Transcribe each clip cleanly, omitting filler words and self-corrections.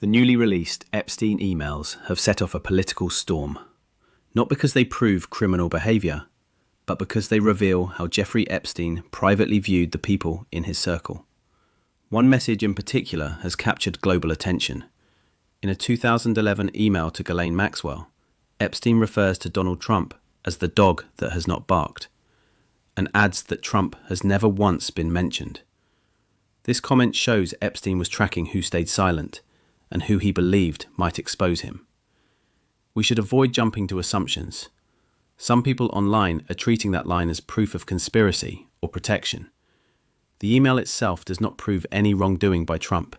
The newly released Epstein emails have set off a political storm, not because they prove criminal behaviour, but because they reveal how Jeffrey Epstein privately viewed the people in his circle. One message in particular has captured global attention. In a 2011 email to Ghislaine Maxwell, Epstein refers to Donald Trump as the dog that has not barked, and adds that Trump has never once been mentioned. This comment shows Epstein was tracking who stayed silent and who he believed might expose him. We should avoid jumping to assumptions. Some people online are treating that line as proof of conspiracy or protection. The email itself does not prove any wrongdoing by Trump.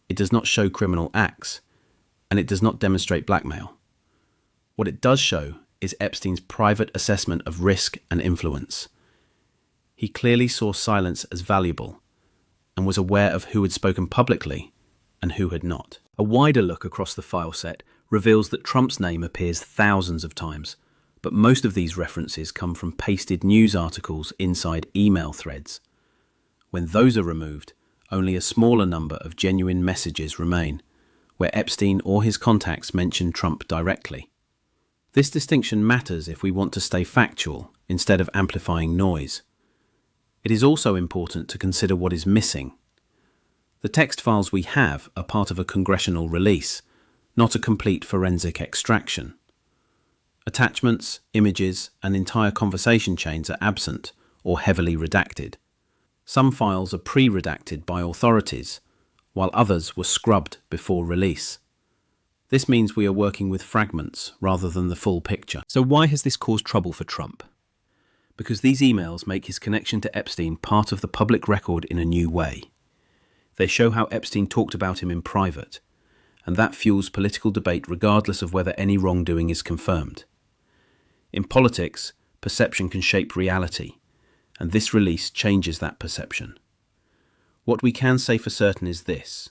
It does not show criminal acts, and it does not demonstrate blackmail. What it does show is Epstein's private assessment of risk and influence. He clearly saw silence as valuable and was aware of who had spoken publicly and who had not. A wider look across the file set reveals that Trump's name appears thousands of times, but most of these references come from pasted news articles inside email threads. When those are removed, only a smaller number of genuine messages remain, where Epstein or his contacts mention Trump directly. This distinction matters if we want to stay factual instead of amplifying noise. It is also important to consider what is missing. The text files we have are part of a congressional release, not a complete forensic extraction. Attachments, images, and entire conversation chains are absent or heavily redacted. Some files are pre-redacted by authorities, while others were scrubbed before release. This means we are working with fragments rather than the full picture. So why has this caused trouble for Trump? Because these emails make his connection to Epstein part of the public record in a new way. They show how Epstein talked about him in private, and that fuels political debate regardless of whether any wrongdoing is confirmed. In politics, perception can shape reality, and this release changes that perception. What we can say for certain is this: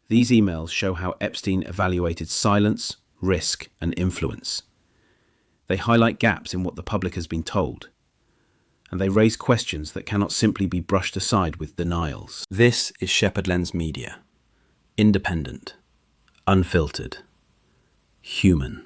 these emails show how Epstein evaluated silence, risk, and influence. They highlight gaps in what the public has been told, and they raise questions that cannot simply be brushed aside with denials. This is Sheppard Lens Media. Independent, unfiltered, human.